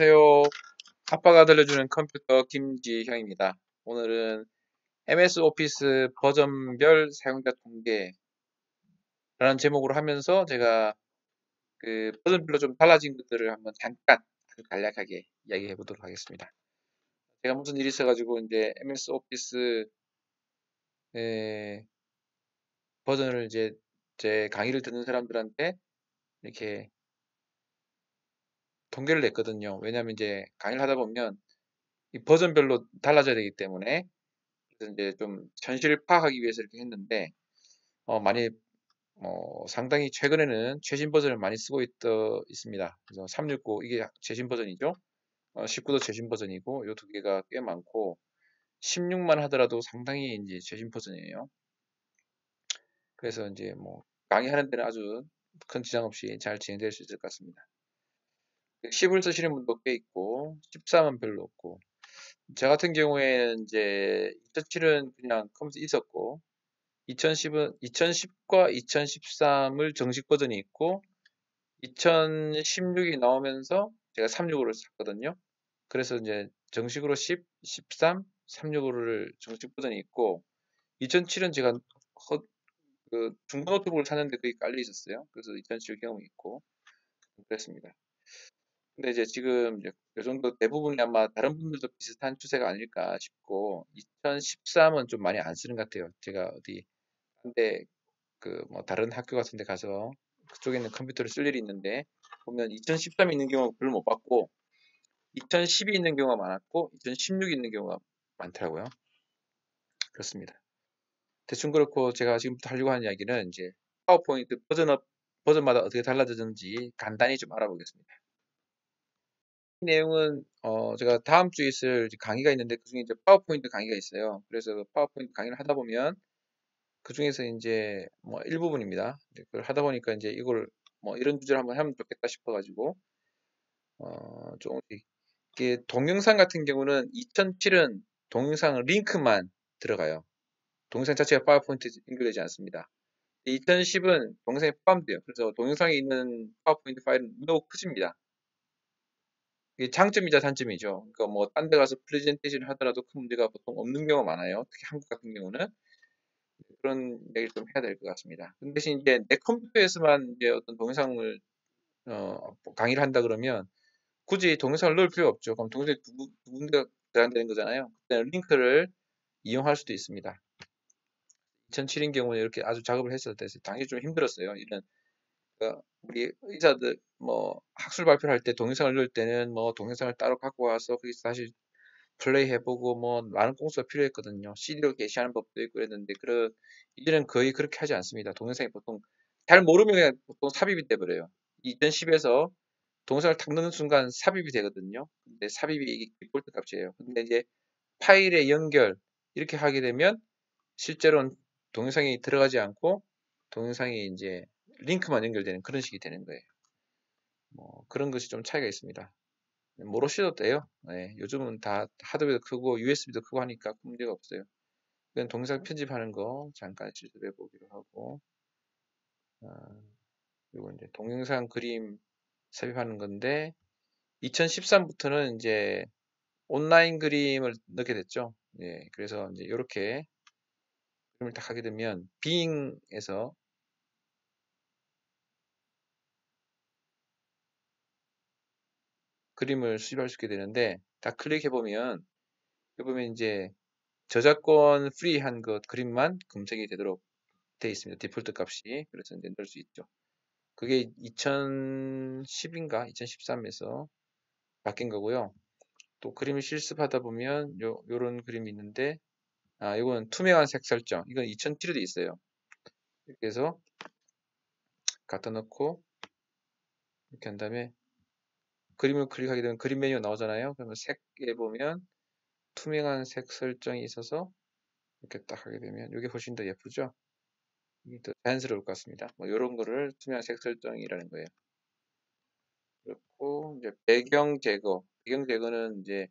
안녕하세요. 아빠가 들려주는 컴퓨터 김지형입니다. 오늘은 MS 오피스 버전별 사용자 통계라는 제목으로 하면서 제가 그 버전별로 좀 달라진 것들을 한번 잠깐 아주 간략하게 이야기해 보도록 하겠습니다. 제가 무슨 일이 있어가지고 이제 MS 오피스 버전을 이제 제 강의를 듣는 사람들한테 이렇게 통계를 냈거든요. 왜냐하면 이제 강의를 하다 보면 이 버전별로 달라져야 되기 때문에 그래서 이제 좀 현실을 파악하기 위해서 이렇게 했는데 많이 상당히 최근에는 최신 버전을 많이 쓰고 있습니다. 그래서 369 이게 최신 버전이죠. 19도 최신 버전이고 이 두 개가 꽤 많고 16만 하더라도 상당히 이제 최신 버전이에요. 그래서 이제 뭐 강의하는 데는 아주 큰 지장 없이 잘 진행될 수 있을 것 같습니다. 10을 쓰시는 분도 꽤 있고 13은 별로 없고 저 같은 경우에는 이제 2007은 그냥 컴퓨터 있었고 2010과 2013을 정식 버전이 있고 2016이 나오면서 제가 365를 샀거든요. 그래서 이제 정식으로 10, 13, 365를 정식 버전이 있고 2007은 제가 중고 노트북을 샀는데 그게 깔려 있었어요. 그래서 2007 경험이 있고 그랬습니다. 근데 이제 지금 이제 요 정도 대부분이 아마 다른 분들도 비슷한 추세가 아닐까 싶고 2013은 좀 많이 안 쓰는 것 같아요. 제가 어디 한데 그 뭐 다른 학교 같은 데 가서 그쪽에 있는 컴퓨터를 쓸 일이 있는데 보면 2013이 있는 경우 별로 못 봤고 2010이 있는 경우가 많았고 2016이 있는 경우가 많더라고요. 그렇습니다. 대충 그렇고 제가 지금부터 하려고 하는 이야기는 이제 파워포인트 버전마다 어떻게 달라졌는지 간단히 좀 알아보겠습니다. 이 내용은 제가 다음 주에 있을 강의가 있는데 그중에 이제 파워포인트 강의가 있어요. 그래서 그 파워포인트 강의를 하다 보면 그 중에서 이제 뭐 일부분입니다. 그걸 하다 보니까 이제 이걸 뭐 이런 주제를 한번 하면 좋겠다 싶어가지고 조금씩 이게 동영상 같은 경우는 2007은 동영상 링크만 들어가요. 동영상 자체가 파워포인트에 연결되지 않습니다. 2010은 동영상이 포함돼요. 그래서 동영상에 있는 파워포인트 파일은 매우 크집니다. 이게 장점이자 단점이죠. 그러니까 뭐 딴 데 가서 프레젠테이션을 하더라도 큰 문제가 보통 없는 경우가 많아요. 특히 한국 같은 경우는 그런 얘기를 좀 해야 될 것 같습니다. 근데 대신 이제 내 컴퓨터에서만 이제 어떤 동영상을 강의를 한다 그러면 굳이 동영상을 넣을 필요 없죠. 그럼 동영상이 두 군데가 들어간다는 거잖아요. 그때는 링크를 이용할 수도 있습니다. 2007인 경우는 이렇게 아주 작업을 했을 때 당연히 좀 힘들었어요. 이런 그러니까 우리 의사들 뭐 학술 발표를 할 때 동영상을 넣을 때는 뭐 동영상을 따로 갖고 와서 거기서 다시 플레이 해보고 뭐 많은 공수가 필요했거든요. CD로 게시하는 법도 있고 그랬는데 이제는 거의 그렇게 하지 않습니다. 동영상이 보통 잘 모르면 그냥 보통 삽입이 돼버려요. 2010에서 동영상을 탁 넣는 순간 삽입이 되거든요. 근데 삽입이 이게 디폴트 값이에요. 근데 이제 파일의 연결 이렇게 하게 되면 실제로는 동영상이 들어가지 않고 동영상이 이제 링크만 연결되는 그런 식이 되는 거예요. 뭐 그런 것이 좀 차이가 있습니다. 모르셔도 돼요. 네, 요즘은 다 하드웨어도 크고 USB도 크고 하니까 큰 문제가 없어요. 그냥 동영상 편집하는 거 잠깐 실습해 보기로 하고 그리고 이제 동영상 그림 삽입하는 건데 2013부터는 이제 온라인 그림을 넣게 됐죠. 예, 그래서 이제 이렇게 그림을 딱 하게 되면 빙에서 그림을 수집할 수 있게 되는데 딱 클릭해 보면 이제 저작권 프리한 것 그림만 검색이 되도록 되어 있습니다. 디폴트 값이. 그래서 이제 넣을 수 있죠. 그게 2010인가 2013에서 바뀐 거고요. 또 그림을 실습하다 보면 요런 그림이 있는데 이건 투명한 색 설정. 이건 2007에도 있어요. 이렇게 해서 갖다 넣고 이렇게 한 다음에 그림을 클릭하게 되면 그림 메뉴가 나오잖아요. 그러면 색에 보면 투명한 색 설정이 있어서 이렇게 딱 하게 되면 이게 훨씬 더 예쁘죠? 이게 더 자연스러울 것 같습니다. 뭐 이런 거를 투명한 색 설정이라는 거예요. 그렇고 이제 배경 제거. 배경 제거는 이제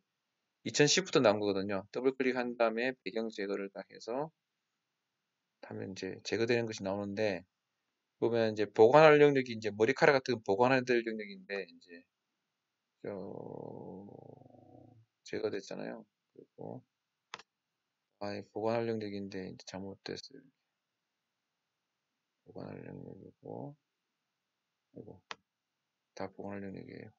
2010부터 나온 거거든요. 더블 클릭한 다음에 배경 제거를 딱 해서 하면 이제 제거되는 것이 나오는데 보면 이제 보관할 영역이 이제 머리카락 같은 거 보관할 영역인데 이제 제거됐잖아요. 그리고 보관할 영역인데 이제 잘못됐어요. 보관할 영역이고, 이거 다 보관할 영역이에요.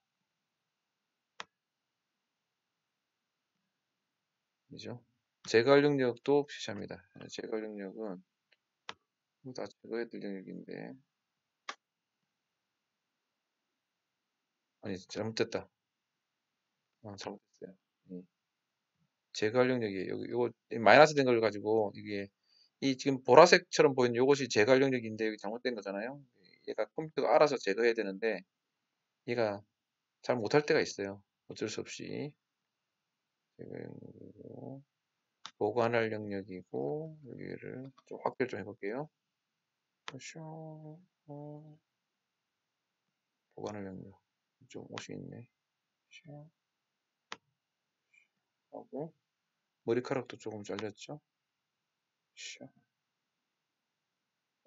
그죠? 제거할 영역도 표시합니다. 제거할 영역은 다 제거해야 될 영역인데, 아니 잘못됐다. 잘못됐어요. 제거할 영역이에요. 요거 마이너스 된 걸 가지고 이게 이 지금 보라색처럼 보이는 요것이 제거할 영역인데 여기 잘못된 거잖아요. 얘가 컴퓨터가 알아서 제거해야 되는데 얘가 잘 못할 때가 있어요. 어쩔 수 없이. 제거 영역이고 보관할 영역이고 여기를 좀 확대를 좀 해볼게요. 보관할 영역 좀 옷이 있네. 하고 머리카락도 조금 잘렸죠.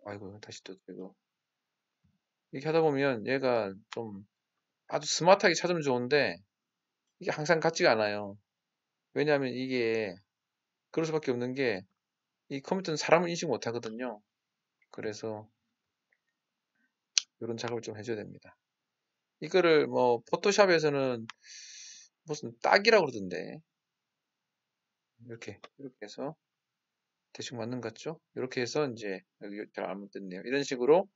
아이고 다시 또 제거. 이렇게 하다 보면 얘가 좀 아주 스마트하게 찾으면 좋은데 이게 항상 같지가 않아요. 왜냐하면 이게 그럴 수밖에 없는 게 이 컴퓨터는 사람을 인식 못 하거든요. 그래서 이런 작업을 좀 해줘야 됩니다. 이거를 뭐 포토샵에서는 무슨 딱이라고 그러던데 이렇게 해서 대충 맞는 것 같죠? 이렇게 해서 이제 여기 잘 안 됐네요. 이런 식으로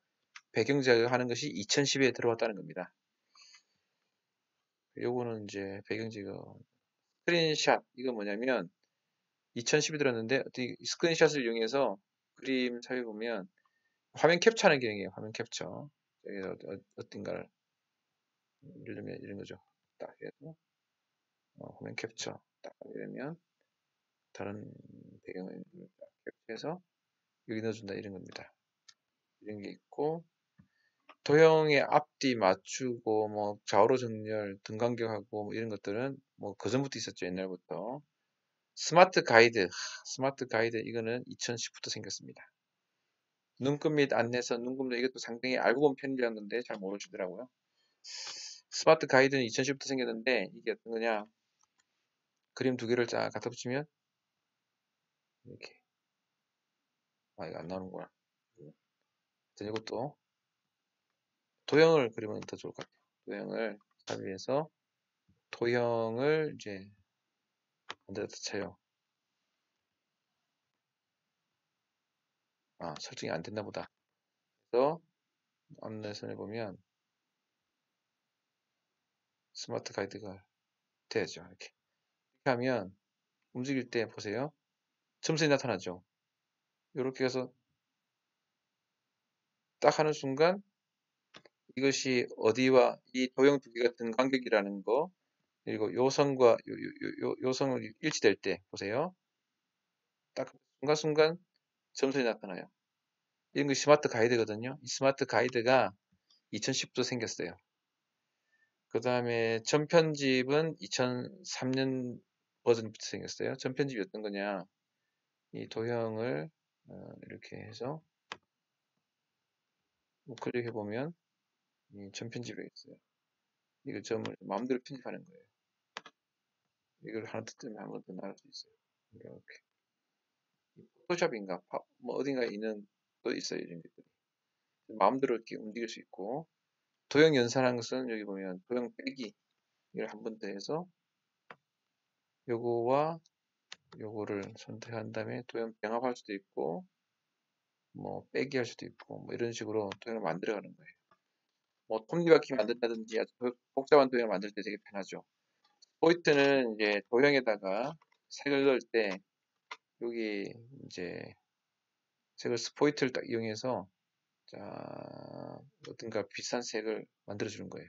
배경 제거하는 것이 2010에 들어왔다는 겁니다. 요거는 이제 배경 제거 스크린샷 이거 뭐냐면 2010이 들었는데 어떻게 스크린샷을 이용해서 그림 살펴보면 화면 캡처하는 기능이에요. 화면 캡처. 여기서 어딘가를 예를 들면 이런 거죠. 딱 해서 화면 캡처 딱 이러면 다른 배경을 딱 캡처해서 여기 넣어준다 이런 겁니다. 이런 게 있고 도형의 앞뒤 맞추고 뭐 좌우로 정렬 등 간격하고 뭐 이런 것들은 뭐 그전부터 있었죠. 옛날부터. 스마트 가이드 이거는 2010부터 생겼습니다. 눈금 및 안내선, 눈금도 이것도 상당히 알고 보면 편리한 건데 잘 모르시더라고요. 스마트 가이드는 2010부터 생겼는데 이게 어떤 거냐? 그림 두 개를 쫙 갖다 붙이면 이렇게 이거 안 나오는구나. 이것도 도형을 그리면 더 좋을 것 같아요. 도형을 삽입해서 도형을 이제 만들어서 쳐요. 설정이 안 됐나 보다. 그래서 안내선에 보면 스마트 가이드가 돼야죠. 이렇게 하면 움직일 때 보세요. 점선이 나타나죠. 이렇게 해서 딱 하는 순간 이것이 어디와 이 도형 두 개가 등 간격이라는 거 그리고 요 선과 요 선을 일치될 때 보세요. 딱 순간순간 점선이 나타나요. 이런 게 스마트 가이드거든요. 이 스마트 가이드가 2010도 생겼어요. 그 다음에 전편집은 2003년 버전부터 생겼어요. 전편집이 어떤 거냐. 이 도형을 이렇게 해서 클릭해보면 전편집이 있어요. 이거 점을 마음대로 편집하는 거예요. 이걸 하나 뜯으면 한 번 더 나올 수 있어요. 이렇게. 포토샵인가, 뭐 어딘가에 있는 또 있어요. 이런 것들이. 마음대로 이렇게 움직일 수 있고, 도형 연산한 것은 여기 보면 도형 빼기. 이걸 한 번 더 해서, 요거와 요거를 선택한 다음에 도형 병합할 수도 있고, 뭐 빼기 할 수도 있고, 뭐 이런 식으로 도형을 만들어가는 거예요. 뭐 톱니바퀴 만든다든지 아주 복잡한 도형을 만들 때 되게 편하죠. 포인트는 이제 도형에다가 색을 넣을 때 여기 이제 색을 스포이트를 딱 이용해서 자 어떤가 비슷한 색을 만들어 주는 거예요.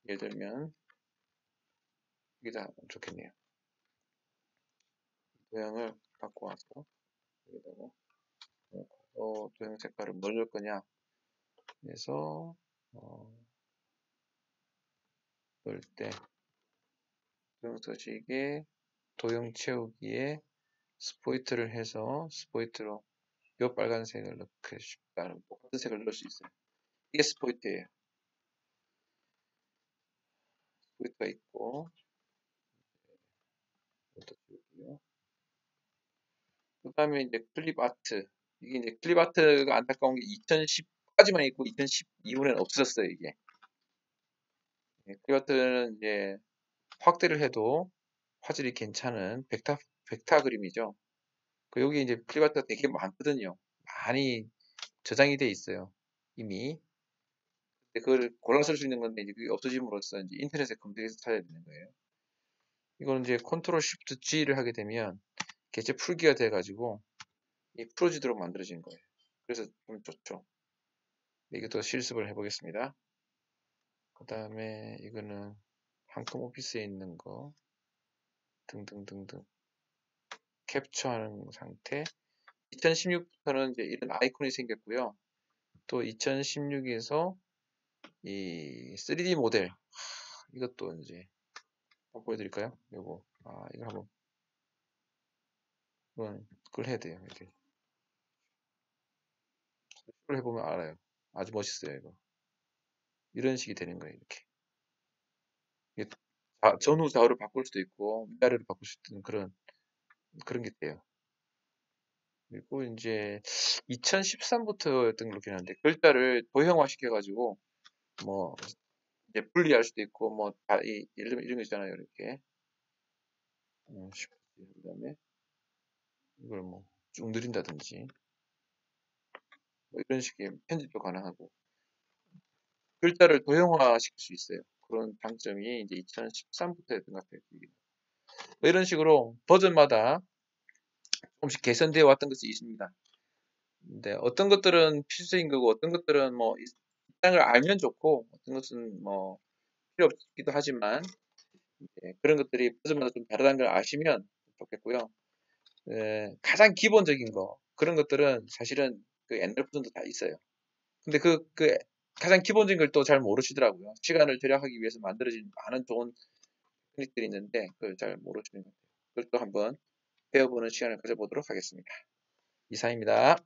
예를 들면 여기다 좋겠네요. 도형을 갖고 와서 여기다가 도형 색깔을 뭘 넣을 거냐 그래서 넣을 때 도형 서식에 도형 채우기에 스포이트를 해서 스포이트로 요 빨간색을 넣고 싶다는 똑같은 색을 넣을 수 있어요. 이게 스포이트예요. 스포이트가 있고 그 다음에 이제 클립 아트. 이게 이제 클립 아트가 안타까운 게 2010까지만 있고 2010 이후에는 없어졌어요, 이게. 네, 클립 아트는 이제 확대를 해도 화질이 괜찮은 벡터 그림이죠. 여기 이제 클립 아트가 되게 많거든요. 많이 저장이 돼 있어요. 이미. 근데 그걸 골라 쓸 수 있는 건데 이제 그게 없어짐으로써 이제 인터넷에 검색해서 찾아야 되는 거예요. 이거는 이제 컨트롤 쉬프트 G를 하게 되면 개체 풀기가 돼가지고 풀어지도록 만들어진 거예요. 그래서 좀 좋죠. 이것도 실습을 해보겠습니다. 그 다음에 이거는 한컴 오피스에 있는 거 등등등등 캡처하는 상태. 2016부터는 이제 이런 아이콘이 생겼고요. 또 2016에서 이 3D 모델 이것도 이제 한번 보여드릴까요? 요거 이거 한번 그걸 해야 돼요. 이렇게 그걸 해보면 알아요. 아주 멋있어요. 이거 이런 식이 되는 거예요. 이렇게 이게 전후 좌우를 바꿀 수도 있고 위아래로 바꿀 수도 있는 그런 게 돼요. 그리고 이제 2013부터였던 걸로 기억하는데 글자를 도형화 시켜가지고 뭐 이제 분리할 수도 있고 뭐 예를 들면 이런 거 있잖아요. 이렇게 그다음에 이걸 뭐 쭉 늘린다든지 뭐 이런 식의 편집도 가능하고 글자를 도형화 시킬 수 있어요. 그런 장점이 이제 2013부터였던 것 같아요. 뭐 이런 식으로 버전마다 조금씩 개선되어 왔던 것이 있습니다. 근데 어떤 것들은 필수인 거고 어떤 것들은 뭐 입장을 알면 좋고 어떤 것은 뭐 필요 없기도 하지만 그런 것들이 버전마다 좀 다르다는 걸 아시면 좋겠고요. 가장 기본적인 거 그런 것들은 사실은 그 옛날 버전도 다 있어요. 근데 그 가장 기본적인 걸 또 잘 모르시더라고요. 시간을 절약하기 위해서 만들어진 많은 좋은 테크닉들이 있는데 그걸 잘 모르시는 것 같아요. 그걸 또 한번 배워보는 시간을 가져보도록 하겠습니다. 이상입니다.